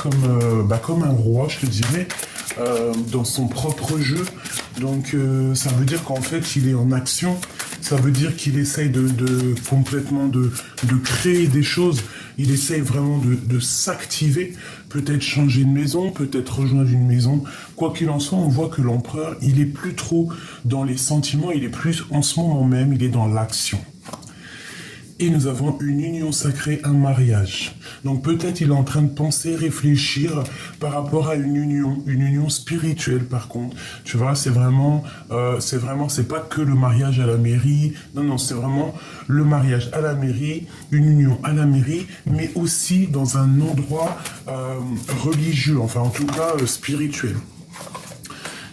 comme un roi, je te dirais, dans son propre jeu. Donc ça veut dire qu'en fait il est en action, ça veut dire qu'il essaye complètement de créer des choses, il essaye vraiment de s'activer, peut-être changer de maison, peut-être rejoindre une maison. Quoi qu'il en soit, on voit que l'empereur, il est plus trop dans les sentiments, il est plus en ce moment même, il est dans l'action. Et nous avons une union sacrée, un mariage. Donc peut-être il est en train de penser, réfléchir par rapport à une union spirituelle par contre. Tu vois, c'est pas que le mariage à la mairie. Non, c'est vraiment le mariage à la mairie, une union à la mairie, mais aussi dans un endroit religieux, enfin en tout cas spirituel.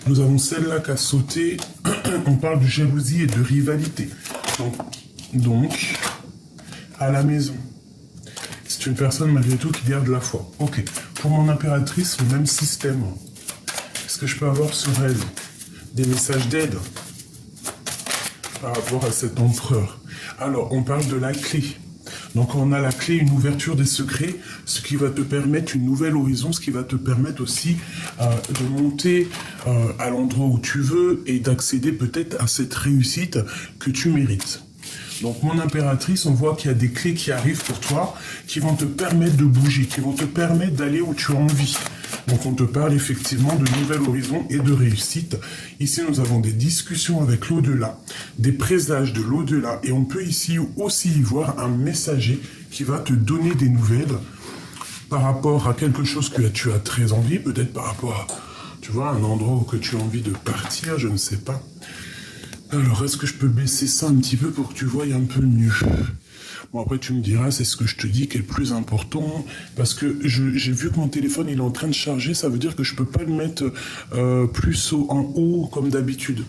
Nous avons celle-là qui a sauté. On parle de jalousie et de rivalité. Donc à la maison. C'est une personne malgré tout qui garde la foi. Ok. Pour mon impératrice, le même système. Est-ce que je peux avoir sur elle des messages d'aide par rapport à cet empereur? Alors, on parle de la clé. Donc, on a la clé, une ouverture des secrets, ce qui va te permettre une nouvelle horizon, ce qui va te permettre aussi de monter à l'endroit où tu veux et d'accéder peut-être à cette réussite que tu mérites. Donc, mon impératrice, on voit qu'il y a des clés qui arrivent pour toi, qui vont te permettre de bouger, qui vont te permettre d'aller où tu as envie. Donc, on te parle effectivement de nouvel horizon et de réussite. Ici, nous avons des discussions avec l'au-delà, des présages de l'au-delà. Et on peut ici aussi y voir un messager qui va te donner des nouvelles par rapport à quelque chose que tu as très envie, peut-être par rapport à, tu vois, un endroit où que tu as envie de partir, je ne sais pas. Alors, est-ce que je peux baisser ça un petit peu pour que tu voies un peu mieux? Bon, après, tu me diras, c'est ce que je te dis qui est le plus important, parce que j'ai vu que mon téléphone, il est en train de charger, ça veut dire que je peux pas le mettre plus en haut, comme d'habitude,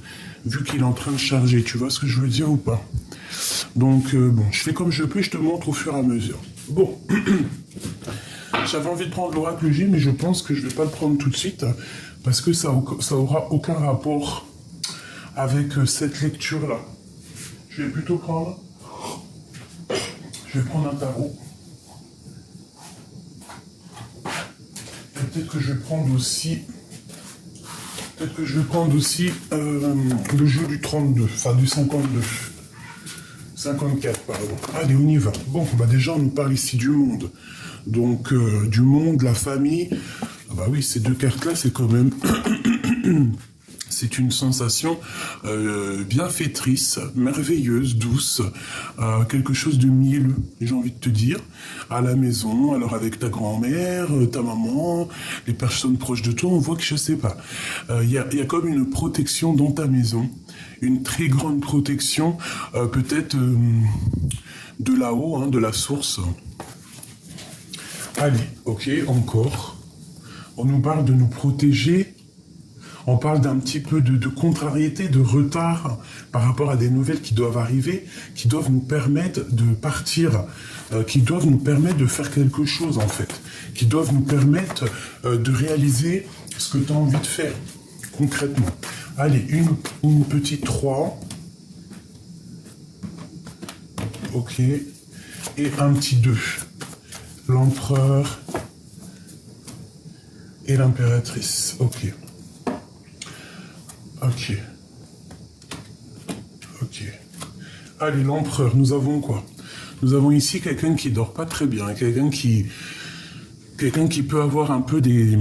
vu qu'il est en train de charger. Tu vois ce que je veux dire ou pas? Donc, bon, je fais comme je peux, je te montre au fur et à mesure. Bon, j'avais envie de prendre l'oracle J, mais je pense que je vais pas le prendre tout de suite, parce que ça aura aucun rapport avec cette lecture-là. Je vais plutôt prendre... Je vais prendre un tarot. Et peut-être que je vais prendre aussi... le jeu du 32, enfin du 52. 54, pardon. Allez, on y va. Bon, déjà, on nous parle ici du monde. Donc, du monde, la famille. Ah bah oui, ces deux cartes-là, c'est quand même... C'est une sensation bienfaitrice, merveilleuse, douce, quelque chose de mielleux, j'ai envie de te dire, à la maison, alors avec ta grand-mère, ta maman, les personnes proches de toi, on voit que je sais pas. Il y a comme une protection dans ta maison, une très grande protection, peut-être de là-haut, de la source. Allez, ok, encore. On nous parle de nous protéger. On parle d'un petit peu de contrariété, de retard par rapport à des nouvelles qui doivent arriver, qui doivent nous permettre de partir, qui doivent nous permettre de faire quelque chose en fait, qui doivent nous permettre de réaliser ce que tu as envie de faire concrètement. Allez, une petite 3. Ok. Et un petit 2. L'empereur et l'impératrice. Ok. Ok. Allez, l'empereur, nous avons quoi? Nous avons ici quelqu'un qui dort pas très bien, quelqu'un qui peut avoir un peu de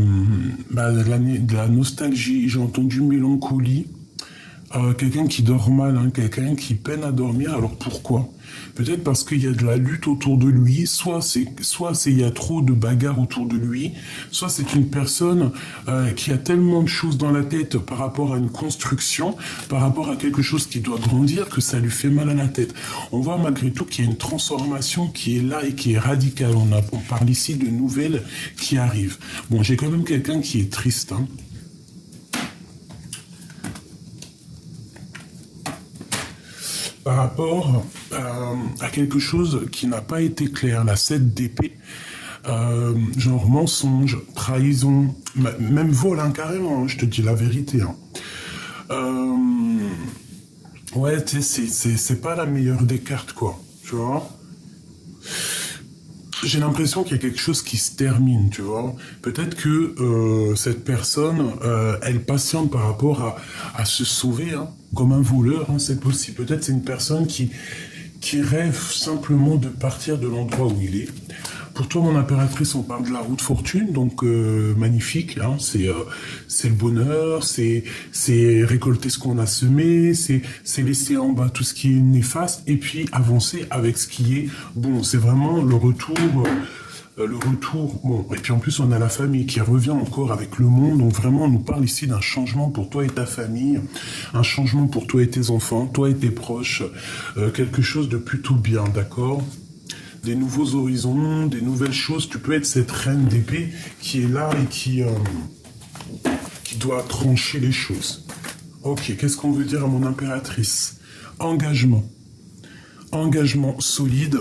la nostalgie, j'ai entendu mélancolie, quelqu'un qui dort mal, quelqu'un qui peine à dormir. Alors pourquoi? Peut-être parce qu'il y a de la lutte autour de lui, soit il y a trop de bagarres autour de lui, soit c'est une personne qui a tellement de choses dans la tête par rapport à une construction, par rapport à quelque chose qui doit grandir, que ça lui fait mal à la tête. On voit malgré tout qu'il y a une transformation qui est là et qui est radicale. On parle ici de nouvelles qui arrivent. Bon, j'ai quand même quelqu'un qui est triste, par rapport à quelque chose qui n'a pas été clair, la 7 d'épée, genre mensonge, trahison, même vol, carrément, je te dis la vérité. Ouais, tu sais, c'est pas la meilleure des cartes, quoi, tu vois. j'ai l'impression qu'il y a quelque chose qui se termine, tu vois. Peut-être que cette personne, elle patiente par rapport à se sauver, hein, comme un voleur, hein, c'est possible. Peut-être c'est une personne qui rêve simplement de partir de l'endroit où il est. Pour toi, mon impératrice, on parle de la route fortune, donc magnifique. Hein, c'est le bonheur, c'est récolter ce qu'on a semé, c'est laisser en bas tout ce qui est néfaste et puis avancer avec ce qui est bon. C'est vraiment le retour. Le retour, bon, et puis en plus on a la famille qui revient encore avec le monde, donc vraiment on nous parle ici d'un changement pour toi et ta famille, un changement pour toi et tes enfants, toi et tes proches, quelque chose de plutôt bien, d'accord? Des nouveaux horizons, des nouvelles choses, tu peux être cette reine d'épée qui est là et qui doit trancher les choses. Ok, qu'est-ce qu'on veut dire à mon impératrice? Engagement. Engagement solide.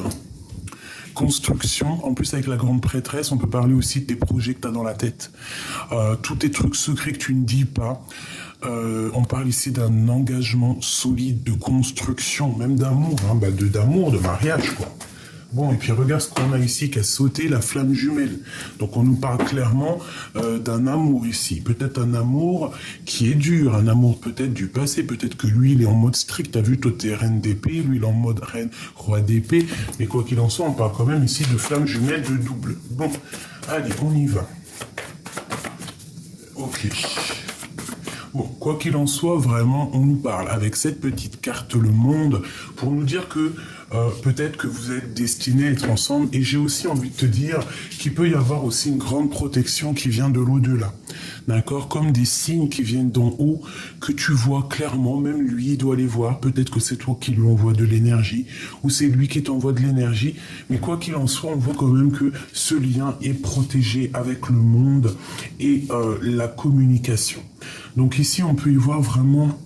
Construction, en plus avec la grande prêtresse, on peut parler aussi de tes projets que tu as dans la tête. Tous tes trucs secrets que tu ne dis pas. On parle ici d'un engagement solide, de construction, même d'amour, hein, d'amour, de mariage, quoi. Bon, et puis regarde ce qu'on a ici qui a sauté, la flamme jumelle. Donc on nous parle clairement d'un amour ici. Peut-être un amour qui est dur, un amour peut-être du passé. Peut-être que lui, il est en mode strict. T'as vu, toi, t'es reine d'épée, lui, il est en mode reine, roi d'épée. Mais quoi qu'il en soit, on parle quand même ici de flamme jumelle de double. Bon, allez, on y va. Ok. Bon, quoi qu'il en soit, vraiment, on nous parle avec cette petite carte le monde pour nous dire que peut-être que vous êtes destinés à être ensemble. Et j'ai aussi envie de te dire qu'il peut y avoir aussi une grande protection qui vient de l'au-delà. D'accord? Comme des signes qui viennent d'en haut, que tu vois clairement, même lui, il doit les voir. Peut-être que c'est toi qui lui envoie de l'énergie, ou c'est lui qui t'envoie de l'énergie. Mais quoi qu'il en soit, on voit quand même que ce lien est protégé avec le monde et la communication. Donc ici, on peut y voir vraiment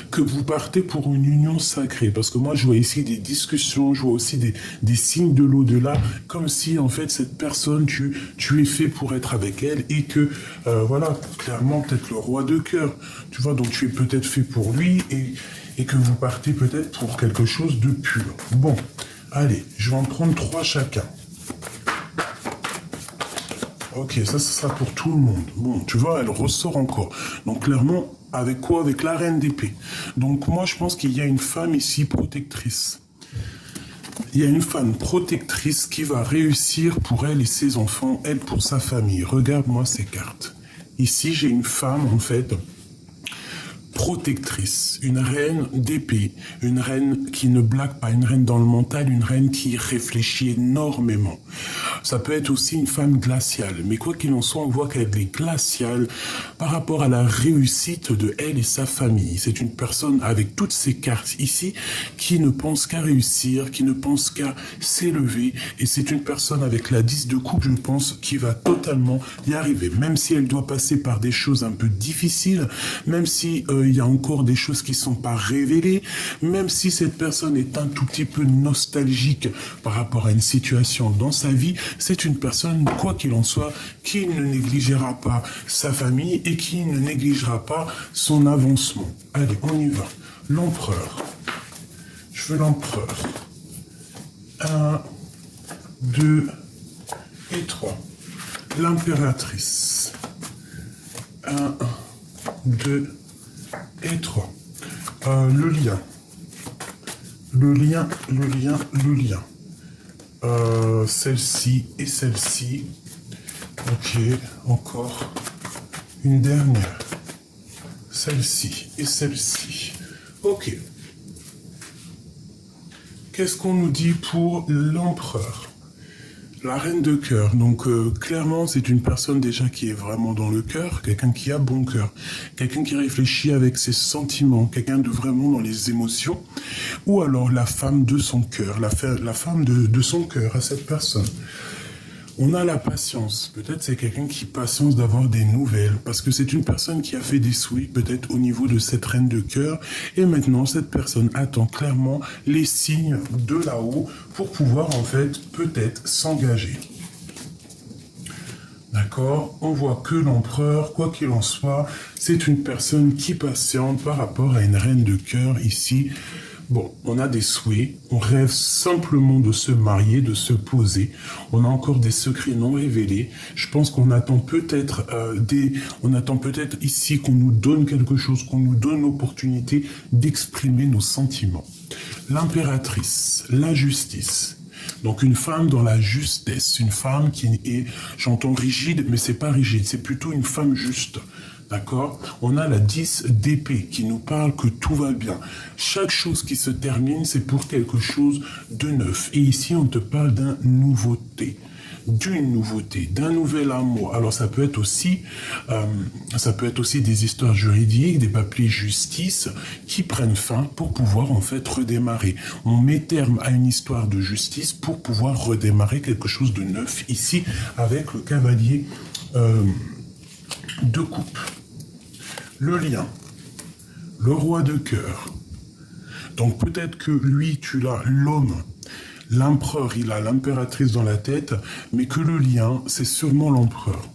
que vous partez pour une union sacrée. Parce que moi, je vois ici des discussions, je vois aussi des signes de l'au-delà, comme si, en fait, cette personne, tu es fait pour être avec elle et que, voilà, clairement, peut-être le roi de cœur. Tu vois, donc tu es peut-être fait pour lui et que vous partez peut-être pour quelque chose de pur. Bon, allez, je vais en prendre 3 chacun. Ok, ça sera pour tout le monde. Bon, tu vois, elle ressort encore. Donc clairement, avec quoi? Avec la reine d'épée. Donc moi, je pense qu'il y a une femme ici protectrice. Il y a une femme protectrice qui va réussir pour elle et ses enfants, elle pour sa famille. Regarde-moi ces cartes. Ici, j'ai une femme, en fait, protectrice, une reine d'épée, une reine qui ne blague pas, une reine dans le mental, une reine qui réfléchit énormément. Ça peut être aussi une femme glaciale, mais quoi qu'il en soit, on voit qu'elle est glaciale par rapport à la réussite de elle et sa famille. C'est une personne avec toutes ces cartes ici qui ne pense qu'à réussir, qui ne pense qu'à s'élever, et c'est une personne avec la 10 de coupe, je pense, qui va totalement y arriver, même si elle doit passer par des choses un peu difficiles, même si il y a encore des choses qui ne sont pas révélées, même si cette personne est un tout petit peu nostalgique par rapport à une situation dans sa vie, c'est une personne, quoi qu'il en soit, qui ne négligera pas sa famille et qui ne négligera pas son avancement. Allez, on y va. L'empereur. Je veux l'empereur. 1, 2 et 3. L'impératrice. 1, 2 et 3. Le lien. Le lien. Celle-ci et celle-ci. Ok, encore une dernière. Celle-ci et celle-ci. Ok. Qu'est-ce qu'on nous dit pour l'empereur? La reine de cœur, donc clairement c'est une personne déjà qui est vraiment dans le cœur, quelqu'un qui a bon cœur, quelqu'un qui réfléchit avec ses sentiments, quelqu'un de vraiment dans les émotions, ou alors la femme de son cœur, la femme de son cœur à cette personne. On a la patience, peut-être c'est quelqu'un qui patience d'avoir des nouvelles, parce que c'est une personne qui a fait des souhaits peut-être au niveau de cette reine de cœur, et maintenant cette personne attend clairement les signes de là-haut pour pouvoir en fait peut-être s'engager. D'accord? On voit que l'empereur, quoi qu'il en soit, c'est une personne qui patiente par rapport à une reine de cœur ici. Bon, on a des souhaits, on rêve simplement de se marier, de se poser. On a encore des secrets non révélés. Je pense qu'on attend peut-être on attend peut-être ici qu'on nous donne quelque chose, qu'on nous donne l'opportunité d'exprimer nos sentiments. L'impératrice, la justice. Donc une femme dans la justesse, une femme qui est, j'entends rigide, mais c'est pas rigide, c'est plutôt une femme juste. D'accord? On a la 10 d'épée qui nous parle que tout va bien. Chaque chose qui se termine, c'est pour quelque chose de neuf. Et ici, on te parle d'une nouveauté, d'un nouvel amour. Alors ça peut être aussi des histoires juridiques, des papiers justice qui prennent fin pour pouvoir en fait redémarrer. On met terme à une histoire de justice pour pouvoir redémarrer quelque chose de neuf. Ici, avec le cavalier de coupe. Le lien, le roi de cœur. Donc peut-être que lui, tu l'as, l'homme, l'empereur, il a l'impératrice dans la tête, mais que le lien, c'est sûrement l'empereur.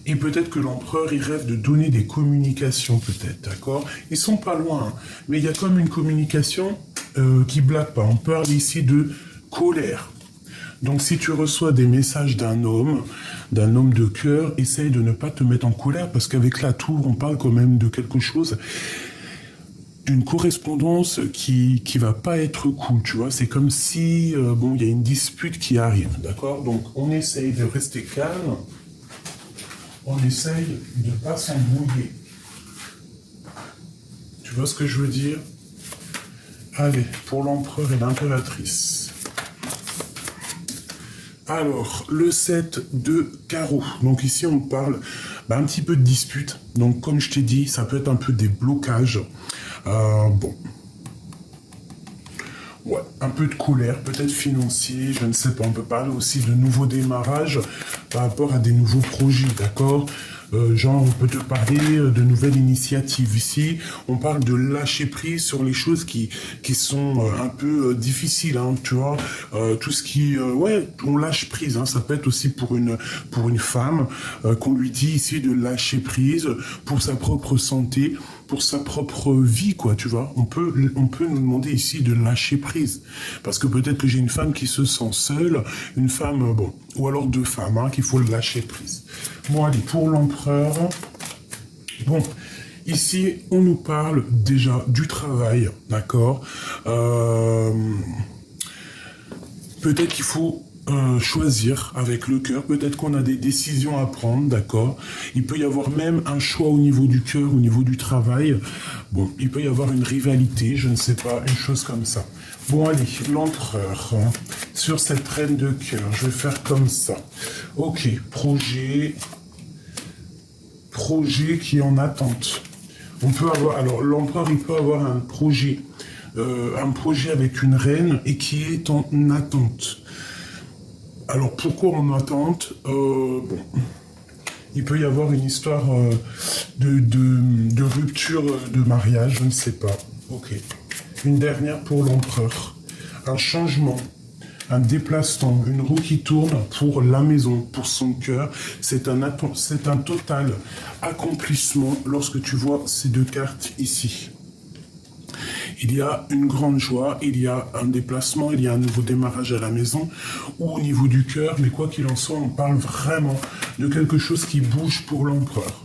Et peut-être que l'empereur, il rêve de donner des communications, peut-être, d'accord? Ils sont pas loin, mais il y a comme une communication qui blague pas. On parle ici de colère. Donc si tu reçois des messages d'un homme de cœur, essaye de ne pas te mettre en colère, parce qu'avec la tour, on parle quand même de quelque chose, d'une correspondance qui va pas être cool, tu vois. C'est comme si, il y a une dispute qui arrive, d'accord? Donc on essaye de rester calme, on essaye de pas s'embrouiller. Tu vois ce que je veux dire? Allez, pour l'empereur et l'impératrice. Alors, le 7 de carreau. Donc ici, on parle un petit peu de dispute. Donc, comme je t'ai dit, ça peut être un peu des blocages. Ouais, un peu de colère, peut-être financier, je ne sais pas. On peut parler aussi de nouveaux démarrages par rapport à des nouveaux projets, d'accord? Genre, on peut te parler de nouvelles initiatives ici. On parle de lâcher prise sur les choses qui sont un peu difficiles, hein, tu vois. Tout ce qui... on lâche prise, hein. Ça peut être aussi pour une femme qu'on lui dit ici de lâcher prise pour sa propre santé, pour sa propre vie, quoi, tu vois. On peut nous demander ici de lâcher prise. Parce que peut-être que j'ai une femme qui se sent seule, une femme, ou alors deux femmes, hein, qu'il faut lâcher prise. Bon, allez, pour l'empereur, ici, on nous parle déjà du travail, d'accord? Peut-être qu'il faut choisir avec le cœur, peut-être qu'on a des décisions à prendre, d'accord? Il peut y avoir même un choix au niveau du cœur, au niveau du travail. Bon, il peut y avoir une rivalité, je ne sais pas, une chose comme ça. Bon, allez, l'empereur, hein, sur cette reine de cœur, je vais faire comme ça. Ok, projet qui est en attente. On peut avoir, alors l'empereur, il peut avoir un projet avec une reine et qui est en attente. Alors pourquoi en attente? Il peut y avoir une histoire de rupture de mariage, je ne sais pas. Ok. Une dernière pour l'empereur. Un changement, un déplacement, une roue qui tourne pour la maison, pour son cœur. C'est un total accomplissement lorsque tu vois ces deux cartes ici. Il y a une grande joie, il y a un déplacement, il y a un nouveau démarrage à la maison ou au niveau du cœur, mais quoi qu'il en soit, on parle vraiment de quelque chose qui bouge pour l'empereur.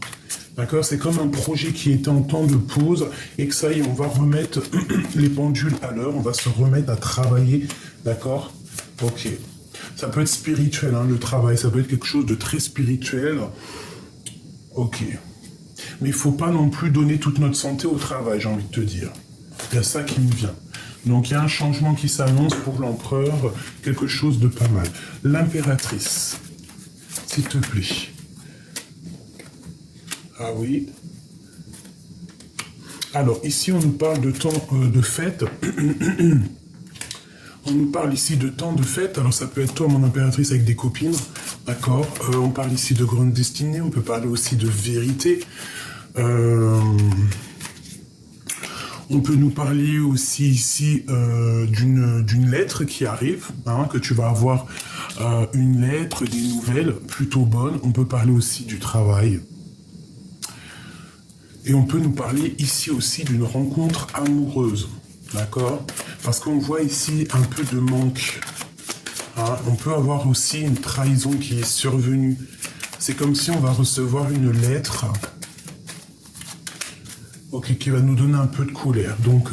D'accord? C'est comme un projet qui était en temps de pause et que ça y est, on va remettre les pendules à l'heure, on va se remettre à travailler. D'accord? Ok. Ça peut être spirituel, hein, le travail, ça peut être quelque chose de très spirituel. Ok. Mais il ne faut pas non plus donner toute notre santé au travail, j'ai envie de te dire. Il y a ça qui me vient. Donc il y a un changement qui s'annonce pour l'empereur, quelque chose de pas mal. L'impératrice, s'il te plaît. Ah oui. Alors ici on nous parle de temps de fête. On nous parle ici de temps de fête. Alors ça peut être toi, mon impératrice, avec des copines. D'accord. On parle ici de grande destinée. On peut parler aussi de vérité. On peut nous parler aussi ici d'une lettre qui arrive, hein, que tu vas avoir une lettre, des nouvelles plutôt bonnes. On peut parler aussi du travail. Et on peut nous parler ici aussi d'une rencontre amoureuse. d'accord? Parce qu'on voit ici un peu de manque. Hein, on peut avoir aussi une trahison qui est survenue. C'est comme si on va recevoir une lettre, ok, qui va nous donner un peu de colère. Donc,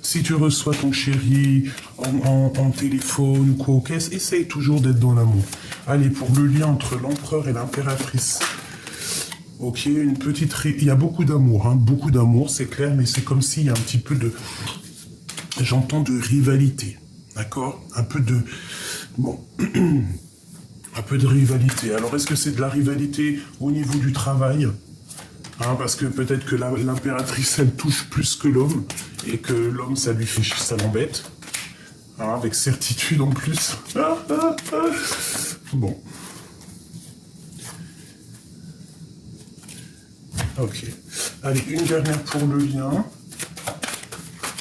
si tu reçois ton chéri en téléphone ou quoi, ok, essaye toujours d'être dans l'amour. Allez, pour le lien entre l'empereur et l'impératrice. Ok, une petite... Il y a beaucoup d'amour, hein, beaucoup d'amour, c'est clair, mais c'est comme s'il y a un petit peu de... J'entends de rivalité, d'accord? Un peu de... Bon... un peu de rivalité. Alors, est-ce que c'est de la rivalité au niveau du travail? Hein, parce que peut-être que l'impératrice, elle touche plus que l'homme, et que l'homme, ça lui fait chier, ça l'embête. Hein, avec certitude en plus. Bon. Ok. Allez, une dernière pour le lien.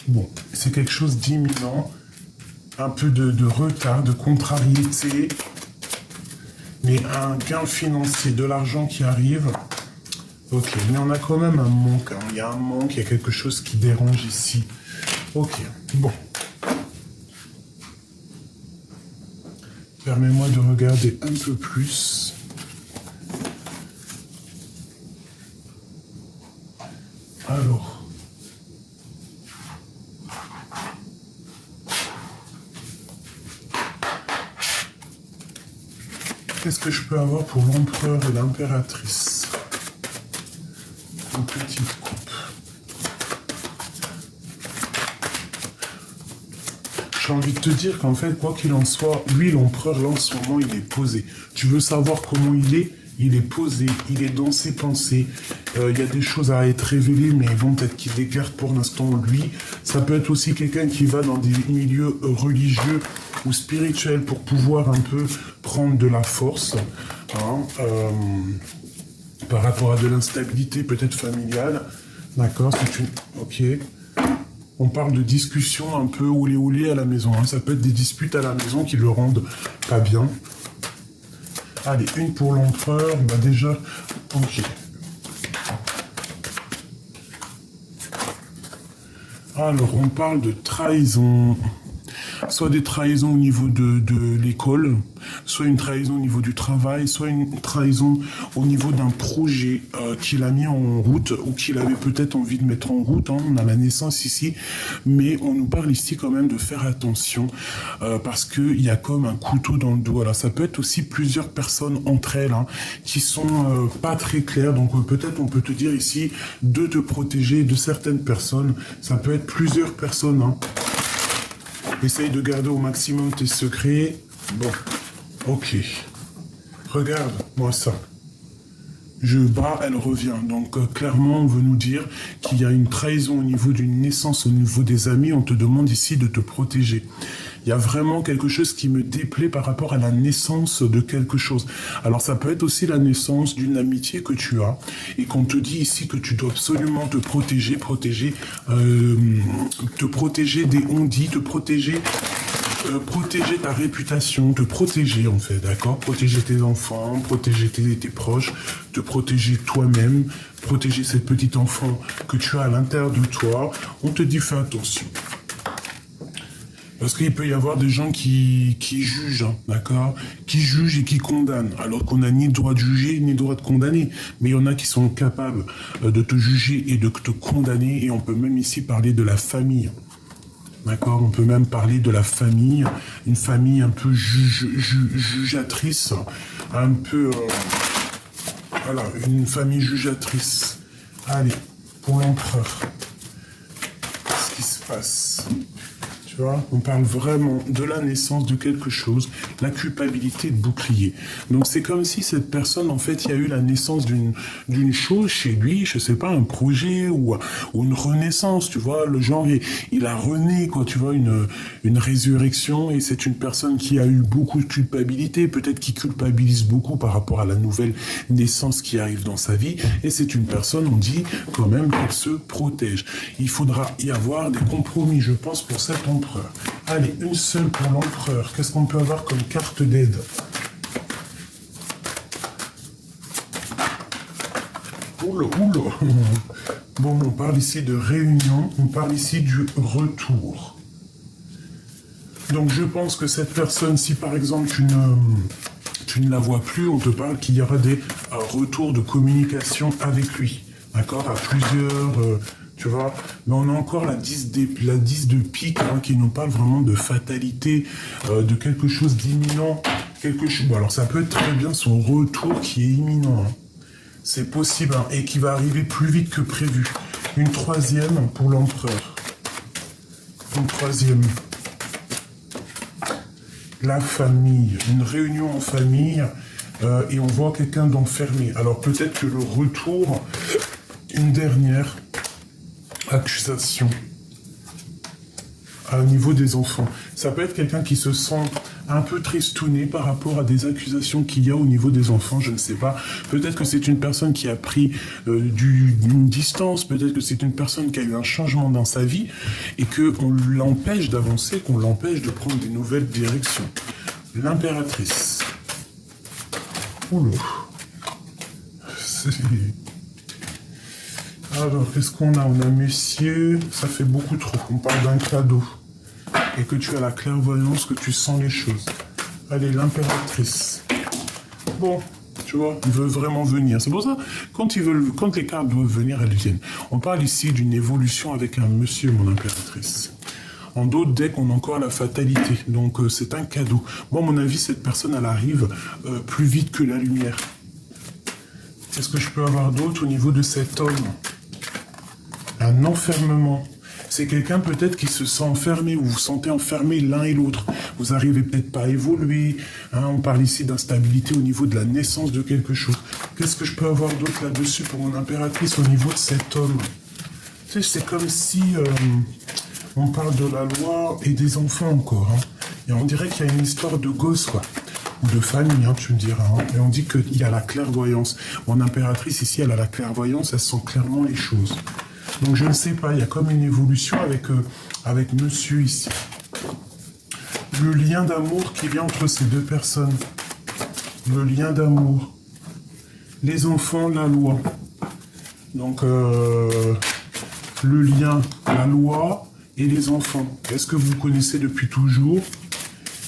Bon, c'est quelque chose d'imminent. Un peu de retard, de contrariété. Mais un gain financier, de l'argent qui arrive. Ok, mais on a quand même un manque. Hein. Il y a un manque, il y a quelque chose qui dérange ici. Ok, bon. Permets-moi de regarder un peu plus. Alors. Qu'est-ce que je peux avoir pour l'empereur et l'impératrice? Une petite coupe. J'ai envie de te dire qu'en fait, quoi qu'il en soit, lui, l'empereur, là, en ce moment, il est posé. Tu veux savoir comment il est posé, il est dans ses pensées. Il y a des choses à être révélées, mais bon, peut-être qu'il les garde pour l'instant, lui. Ça peut être aussi quelqu'un qui va dans des milieux religieux ou spirituels pour pouvoir un peu prendre de la force. Hein, par rapport à de l'instabilité peut-être familiale. D'accord, c'est une... Ok. On parle de discussions un peu oulé à la maison. Hein. Ça peut être des disputes à la maison qui le rendent pas bien. Allez, une pour l'empereur. Bah déjà, ok. Alors, on parle de trahison. Soit des trahisons au niveau de l'école, soit une trahison au niveau du travail, soit une trahison au niveau d'un projet qu'il a mis en route ou qu'il avait peut-être envie de mettre en route. Hein. On a la naissance ici, mais on nous parle ici quand même de faire attention parce qu'il y a comme un couteau dans le dos. Alors ça peut être aussi plusieurs personnes entre elles hein, qui sont pas très claires. Donc peut-être on peut te dire ici de te protéger de certaines personnes. Ça peut être plusieurs personnes. Hein. Essaye de garder au maximum tes secrets. Bon, ok. Regarde-moi ça. Je bats, elle revient. Donc clairement, on veut nous dire qu'il y a une trahison au niveau d'une naissance, au niveau des amis. On te demande ici de te protéger. Il y a vraiment quelque chose qui me déplaît par rapport à la naissance de quelque chose. Alors ça peut être aussi la naissance d'une amitié que tu as et qu'on te dit ici que tu dois absolument te protéger, te protéger des on-dit, te protéger... protéger ta réputation, te protéger en fait, d'accord? Protéger tes enfants, protéger tes proches, te protéger toi-même, protéger cette petite enfant que tu as à l'intérieur de toi. On te dit fais attention. Parce qu'il peut y avoir des gens qui jugent, hein, d'accord? Qui jugent et qui condamnent, alors qu'on n'a ni le droit de juger, ni le droit de condamner. Mais il y en a qui sont capables de te juger et de te condamner, et on peut même ici parler de la famille. D'accord, on peut même parler de la famille, une famille un peu jugeatrice, un peu... voilà, une famille jugeatrice. Allez, pour l'empereur, qu'est-ce qui se passe ? Tu vois, on parle vraiment de la naissance de quelque chose, la culpabilité de bouclier. Donc c'est comme si cette personne, en fait, il y a eu la naissance d'une chose chez lui, je sais pas, un projet ou une renaissance, tu vois, le genre, il a rené, quoi, tu vois, une résurrection, et c'est une personne qui a eu beaucoup de culpabilité, peut-être qui culpabilise beaucoup par rapport à la nouvelle naissance qui arrive dans sa vie, et c'est une personne, on dit quand même qu'elle se protège. Il faudra y avoir des compromis, je pense, pour cet empereur. Allez, une seule pour l'empereur. Qu'est-ce qu'on peut avoir comme carte d'aide? Oula, oula. Bon, on parle ici de réunion, on parle ici du retour. Donc je pense que cette personne, si par exemple tu ne la vois plus, on te parle qu'il y aura des retours de communication avec lui. D'accord? À plusieurs, tu vois. Mais on a encore la 10 de pique hein, qui nous parle vraiment de fatalité, de quelque chose d'imminent. Bon, alors ça peut être très bien son retour qui est imminent. Hein. C'est possible hein, et qui va arriver plus vite que prévu. Une troisième pour l'empereur. Une troisième. La famille, une réunion en famille et on voit quelqu'un d'enfermé. Alors peut-être que le retour, une dernière accusation au niveau des enfants. Ça peut être quelqu'un qui se sent un peu tristouné par rapport à des accusations qu'il y a au niveau des enfants, je ne sais pas. Peut-être que c'est une personne qui a pris une distance, peut-être que c'est une personne qui a eu un changement dans sa vie et qu'on l'empêche d'avancer, qu'on l'empêche de prendre des nouvelles directions. L'impératrice. Oula. Alors, qu'est-ce qu'on a? On a monsieur, ça fait beaucoup trop. On parle d'un cadeau. Et que tu as la clairvoyance, que tu sens les choses. Allez, l'impératrice. Bon, tu vois, il veut vraiment venir. C'est pour ça, quand les cartes doivent venir, elles viennent. On parle ici d'une évolution avec un monsieur, mon impératrice. En d'autres decks, on a encore la fatalité. Donc, c'est un cadeau. Moi, à mon avis, cette personne, elle arrive plus vite que la lumière. Qu'est-ce que je peux avoir d'autre au niveau de cet homme? Un enfermement. C'est quelqu'un peut-être qui se sent enfermé, ou vous vous sentez enfermé l'un et l'autre. Vous n'arrivez peut-être pas à évoluer. Hein, on parle ici d'instabilité au niveau de la naissance de quelque chose. Qu'est-ce que je peux avoir d'autre là-dessus pour mon impératrice au niveau de cet homme? Tu sais, c'est comme si on parle de la loi et des enfants encore. Hein. Et on dirait qu'il y a une histoire de gosse, quoi. Ou de famille, hein, tu me diras. Hein. Et on dit qu'il y a la clairvoyance. Mon impératrice, ici, elle a la clairvoyance, elle sent clairement les choses. Donc je ne sais pas, il y a comme une évolution avec monsieur ici. Le lien d'amour qui vient entre ces deux personnes. Le lien d'amour. Les enfants, la loi. Donc le lien, la loi et les enfants. Est-ce que vous vous connaissez depuis toujours?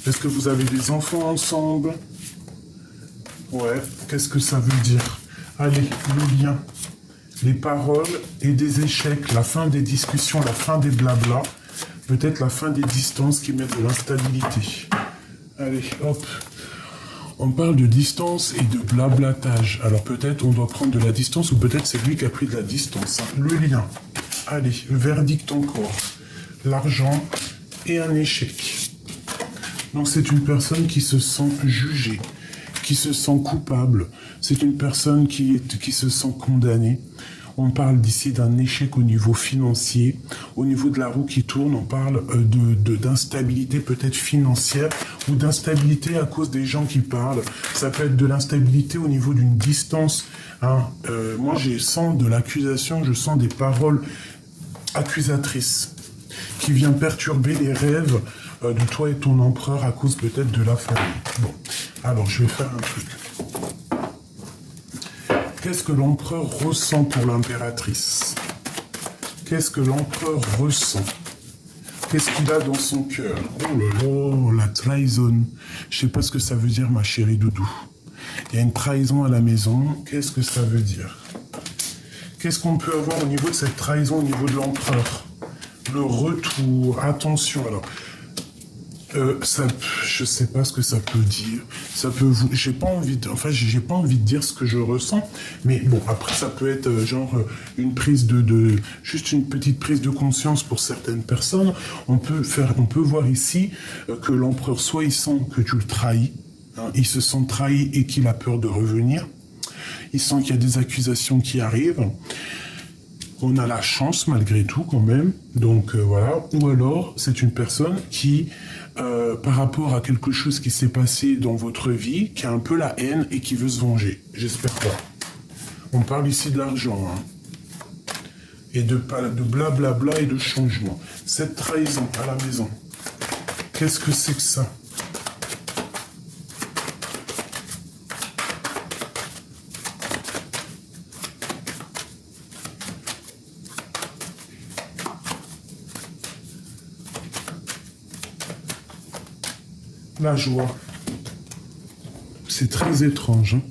Est-ce que vous avez des enfants ensemble? Ouais, qu'est-ce que ça veut dire? Allez, le lien. Les paroles et des échecs, la fin des discussions, la fin des blablas, peut-être la fin des distances qui mettent de l'instabilité. Allez, hop. On parle de distance et de blablatage. Alors peut-être on doit prendre de la distance ou peut-être c'est lui qui a pris de la distance. Hein. Le lien. Allez, verdict encore. L'argent et un échec. Donc c'est une personne qui se sent jugée, qui se sent coupable. C'est une personne qui se sent condamnée. On parle d'ici d'un échec au niveau financier. Au niveau de la roue qui tourne, on parle d'instabilité peut-être financière ou d'instabilité à cause des gens qui parlent. Ça peut être de l'instabilité au niveau d'une distance. Hein. Moi, je sens de l'accusation, je sens des paroles accusatrices qui viennent perturber les rêves de toi et ton empereur à cause peut-être de la famille. Bon, alors je vais faire un truc. Qu'est-ce que l'empereur ressent pour l'impératrice? Qu'est-ce que l'empereur ressent? Qu'est-ce qu'il a dans son cœur? Oh la trahison. Je sais pas ce que ça veut dire, ma chérie doudou. Il y a une trahison à la maison. Qu'est-ce que ça veut dire? Qu'est-ce qu'on peut avoir au niveau de cette trahison, au niveau de l'empereur? Le retour. Attention, alors. Je sais pas ce que ça peut dire. Ça peut vous. J'ai pas envie de dire ce que je ressens. Mais bon, après, ça peut être une prise juste une petite prise de conscience pour certaines personnes. On peut voir ici que l'empereur, soit il sent que tu le trahis, hein, il se sent trahi et qu'il a peur de revenir. Il sent qu'il y a des accusations qui arrivent. On a la chance malgré tout quand même. Donc voilà. Ou alors, c'est une personne qui par rapport à quelque chose qui s'est passé dans votre vie, qui a un peu la haine et qui veut se venger. J'espère pas. On parle ici de l'argent, hein. Et de blablabla et de changement. Cette trahison à la maison, qu'est-ce que c'est que ça? La joie. C'est très étrange. Hein.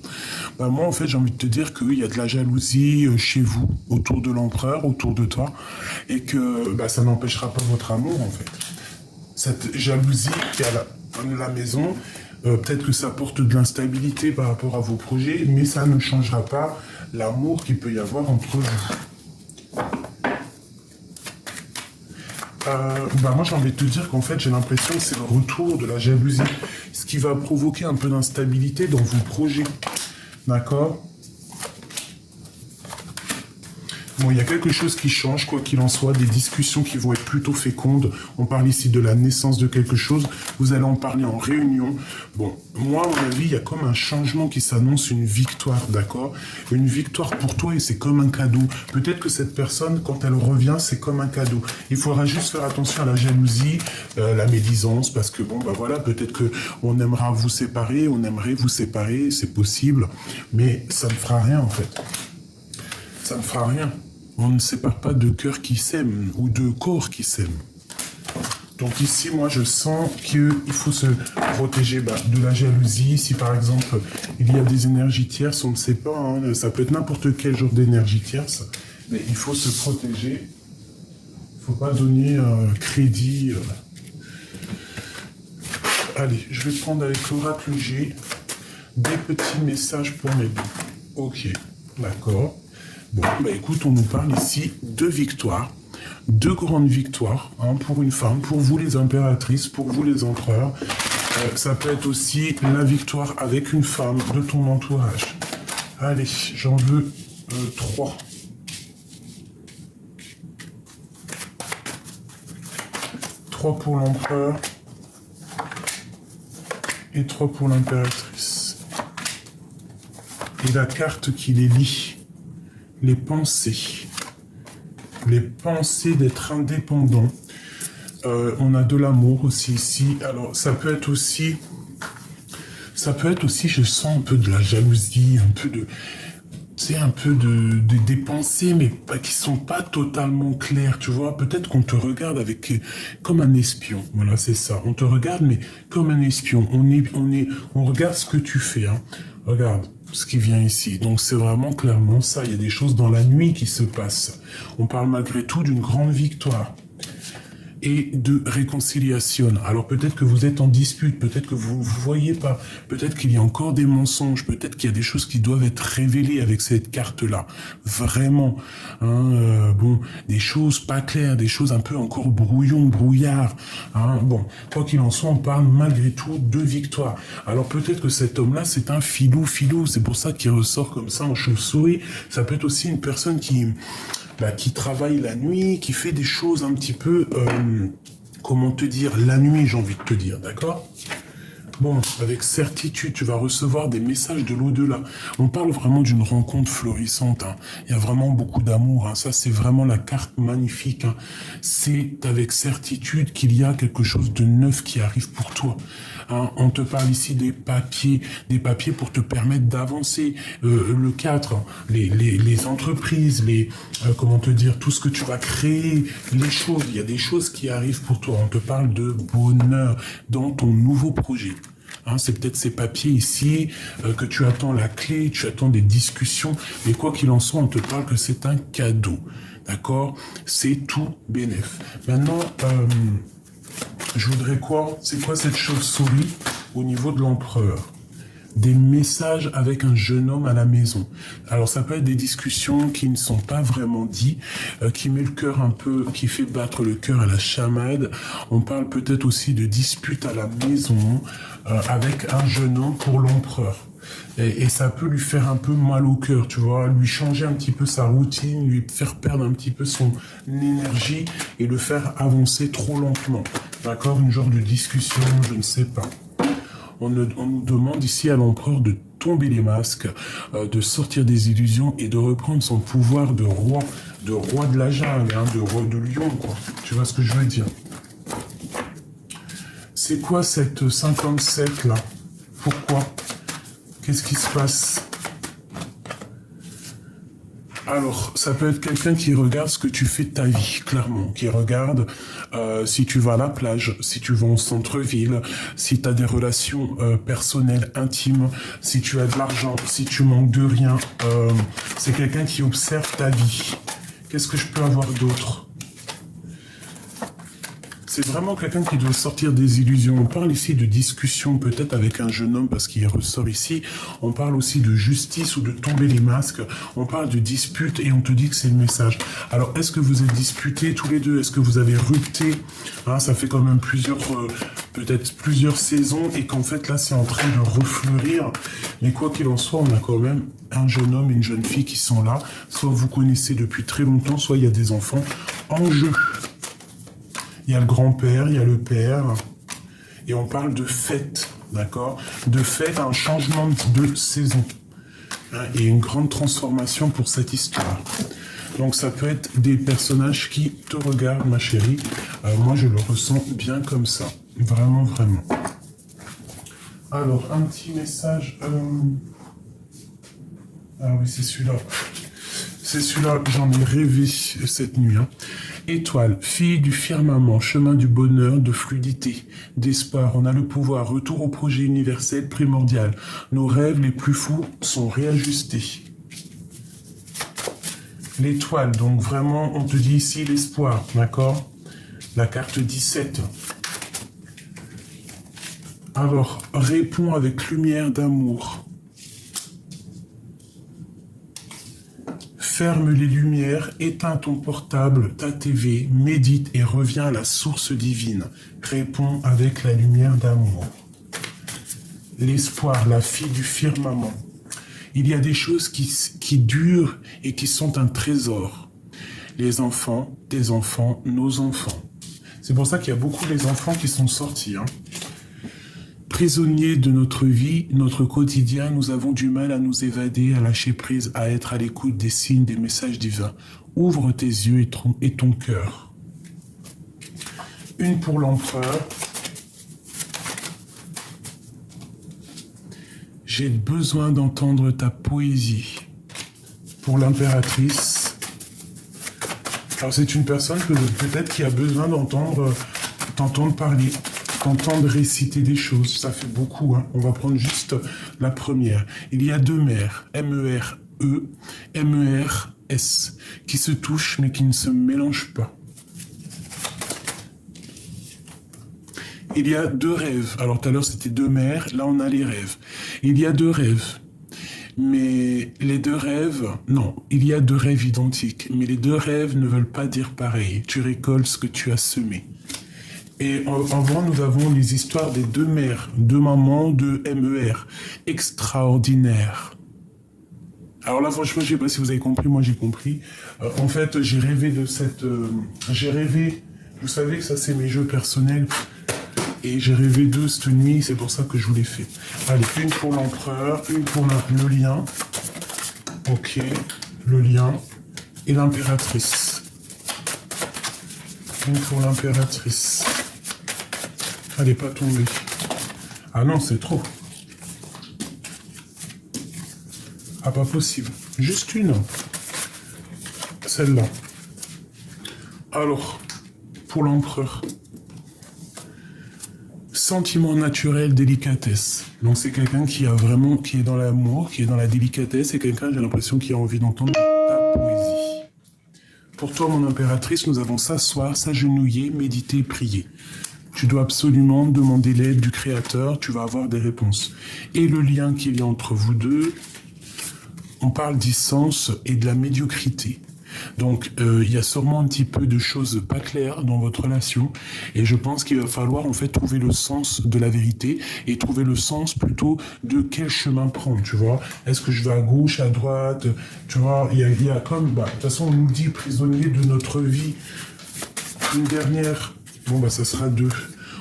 Bah, moi, en fait, j'ai envie de te dire qu'il y a de la jalousie chez vous, autour de l'empereur, autour de toi, et que bah, ça n'empêchera pas votre amour, en fait. Cette jalousie qui est à la maison, peut-être que ça porte de l'instabilité par rapport à vos projets, mais ça ne changera pas l'amour qu'il peut y avoir entre vous. Bah moi j'ai envie de te dire qu'en fait j'ai l'impression que c'est le retour de la jalousie, ce qui va provoquer un peu d'instabilité dans vos projets, d'accord? Bon, il y a quelque chose qui change, quoi qu'il en soit, des discussions qui vont être plutôt fécondes. On parle ici de la naissance de quelque chose. Vous allez en parler en réunion. Bon, moi, à mon avis, il y a comme un changement qui s'annonce, une victoire, d'accord? Une victoire pour toi et c'est comme un cadeau. Peut-être que cette personne, quand elle revient, c'est comme un cadeau. Il faudra juste faire attention à la jalousie, la médisance, parce que bon, bah voilà, peut-être que on aimera vous séparer, on aimerait vous séparer, c'est possible, mais ça ne fera rien en fait. Ça ne fera rien. On ne sépare pas de cœur qui s'aiment ou de corps qui s'aiment. Donc ici, moi, je sens qu'il faut se protéger de la jalousie. Si par exemple, il y a des énergies tierces, on ne sait pas, hein, ça peut être n'importe quel genre d'énergie tierce, mais il faut se protéger. Il ne faut pas donner crédit. Allez, je vais prendre avec l'oracle G des petits messages pour mes deux. Ok, d'accord. Bon, bah écoute, on nous parle ici de victoires, de grandes victoires hein, pour une femme, pour vous les impératrices, pour vous les empereurs. Ça peut être aussi la victoire avec une femme de ton entourage. Allez, j'en veux 3. 3 pour l'empereur et 3 pour l'impératrice. Et la carte qui les lie. Les pensées d'être indépendant. On a de l'amour aussi ici. Alors, ça peut être aussi, je sens un peu de la jalousie, un peu de, tu sais, un peu des pensées, mais pas, qui sont pas totalement claires, tu vois. Peut-être qu'on te regarde comme un espion. Voilà, c'est ça. On te regarde, mais comme un espion. On regarde ce que tu fais, hein. Regarde ce qui vient ici. Donc c'est vraiment clairement ça. Il y a des choses dans la nuit qui se passent. On parle malgré tout d'une grande victoire et de réconciliation. Alors peut-être que vous êtes en dispute, peut-être que vous ne voyez pas, peut-être qu'il y a encore des mensonges, peut-être qu'il y a des choses qui doivent être révélées avec cette carte-là. Vraiment, hein, bon, des choses pas claires, des choses un peu encore brouillard. Hein, bon, quoi qu'il en soit, on parle malgré tout de victoire. Alors peut-être que cet homme-là, c'est un filou, c'est pour ça qu'il ressort comme ça en chauve-souris. Ça peut être aussi une personne qui travaille la nuit, qui fait des choses un petit peu, comment te dire, la nuit, j'ai envie de te dire, d'accord? Bon, avec certitude, tu vas recevoir des messages de l'au-delà. On parle vraiment d'une rencontre florissante. Hein. Il y a vraiment beaucoup d'amour. Hein. Ça, c'est vraiment la carte magnifique. Hein. C'est avec certitude qu'il y a quelque chose de neuf qui arrive pour toi. Hein. On te parle ici des papiers pour te permettre d'avancer. Le 4, les entreprises, comment te dire, tout ce que tu vas créer, les choses. Il y a des choses qui arrivent pour toi. On te parle de bonheur dans ton nouveau projet. Hein, c'est peut-être ces papiers ici, que tu attends la clé, tu attends des discussions, mais quoi qu'il en soit, on te parle que c'est un cadeau, d'accord? C'est tout bénef. Maintenant, je voudrais quoi? C'est quoi cette chauve-souris au niveau de l'empereur? Des messages avec un jeune homme à la maison. Alors ça peut être des discussions qui ne sont pas vraiment dites, qui met le cœur un peu, qui fait battre le cœur à la chamade. On parle peut-être aussi de disputes à la maison avec un jeune homme pour l'empereur. Et ça peut lui faire un peu mal au cœur, tu vois, lui changer un petit peu sa routine, lui faire perdre un petit peu son énergie et le faire avancer trop lentement. D'accord? Une genre de discussion, je ne sais pas. On nous demande ici à l'empereur de tomber les masques, de sortir des illusions et de reprendre son pouvoir de roi de la jungle, hein, de roi de lion, quoi. Tu vois ce que je veux dire? C'est quoi cette 57 là? Pourquoi? Qu'est-ce qui se passe? Alors, ça peut être quelqu'un qui regarde ce que tu fais de ta vie, clairement. Qui regarde si tu vas à la plage, si tu vas au centre-ville, si tu as des relations personnelles, intimes, si tu as de l'argent, si tu manques de rien. C'est quelqu'un qui observe ta vie. Qu'est-ce que je peux avoir d'autre? C'est vraiment quelqu'un qui doit sortir des illusions. On parle ici de discussion peut-être avec un jeune homme parce qu'il ressort ici. On parle aussi de justice ou de tomber les masques. On parle de dispute et on te dit que c'est le message. Alors, est-ce que vous êtes disputés tous les deux? Est-ce que vous avez rupté? Ça fait quand même peut-être plusieurs saisons et qu'en fait là c'est en train de refleurir. Mais quoi qu'il en soit, on a quand même un jeune homme et une jeune fille qui sont là. Soit vous connaissez depuis très longtemps, soit il y a des enfants en jeu. Il y a le grand-père, il y a le père, et on parle de fête, d'accord? De fête, un changement de saison, et une grande transformation pour cette histoire. Donc ça peut être des personnages qui te regardent, ma chérie. Moi, je le ressens bien comme ça, vraiment, vraiment. Alors, un petit message... Ah oui, c'est celui-là. C'est celui-là, j'en ai rêvé cette nuit. Étoile, fille du firmament, chemin du bonheur, de fluidité, d'espoir. On a le pouvoir, retour au projet universel primordial. Nos rêves les plus fous sont réajustés. L'étoile, donc vraiment, on te dit ici l'espoir, d'accord? La carte 17. Alors, réponds avec lumière d'amour. Ferme les lumières, éteins ton portable, ta TV, médite et reviens à la source divine. Réponds avec la lumière d'amour. L'espoir, la fille du firmament. Il y a des choses qui durent et qui sont un trésor. Les enfants, tes enfants, nos enfants. C'est pour ça qu'il y a beaucoup des enfants qui sont sortis. Prisonniers de notre vie, notre quotidien, nous avons du mal à nous évader, à lâcher prise, à être à l'écoute des signes, des messages divins. Ouvre tes yeux et ton cœur. Une pour l'empereur. J'ai besoin d'entendre ta poésie. Pour l'impératrice. Alors c'est une personne peut-être qui a besoin t'entendre parler. T'entendre réciter des choses, ça fait beaucoup. On va prendre juste la première. Il y a deux mers, M-E-R-E, M-E-R-S, qui se touchent mais qui ne se mélangent pas. Il y a deux rêves. Alors tout à l'heure c'était deux mers, là on a les rêves. Il y a deux rêves. Mais les deux rêves, non, il y a deux rêves identiques. Mais les deux rêves ne veulent pas dire pareil. Tu récoltes ce que tu as semé. Et en vrai, nous avons les histoires des deux mères, deux mamans, deux MER. Extraordinaire. Alors là, franchement, je ne sais pas si vous avez compris, moi j'ai compris. En fait, j'ai rêvé de cette... j'ai rêvé, vous savez que ça c'est mes jeux personnels, et j'ai rêvé d'eux cette nuit, c'est pour ça que je vous l'ai fait. Allez, une pour l'empereur, une pour le lien. Ok, le lien. Et l'impératrice. Une pour l'impératrice. Elle n'est pas tombée. Ah non, c'est trop. Ah, pas possible. Juste une. Celle-là. Alors, pour l'empereur. Sentiment naturel, délicatesse. Donc c'est quelqu'un qui est dans l'amour, qui est dans la délicatesse. C'est quelqu'un, j'ai l'impression, qui a envie d'entendre ta poésie. Pour toi, mon impératrice, nous avons s'asseoir, s'agenouiller, méditer, prier. Tu dois absolument demander l'aide du Créateur, tu vas avoir des réponses. Et le lien qu'il y a entre vous deux, on parle d'essence et de la médiocrité. Donc, il y a sûrement un petit peu de choses pas claires dans votre relation. Et je pense qu'il va falloir, en fait, trouver le sens de la vérité et trouver le sens plutôt de quel chemin prendre, tu vois. Est-ce que je vais à gauche, à droite? Tu vois, il y a comme... de toute façon, on nous dit prisonnier de notre vie. Une dernière... Bon, ça sera deux.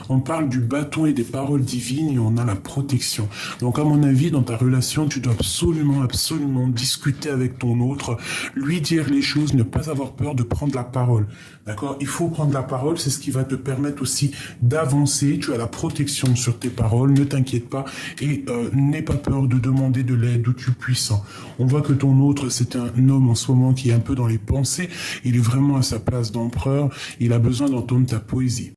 on parle du bâton et des paroles divines et on a la protection. Donc à mon avis, dans ta relation, tu dois absolument, absolument discuter avec ton autre, lui dire les choses, ne pas avoir peur de prendre la parole. D'accord? Il faut prendre la parole, c'est ce qui va te permettre aussi d'avancer. Tu as la protection sur tes paroles, ne t'inquiète pas et n'aie pas peur de demander de l'aide où tu es puissant. On voit que ton autre, c'est un homme en ce moment qui est un peu dans les pensées. Il est vraiment à sa place d'empereur. Il a besoin d'entendre ta poésie.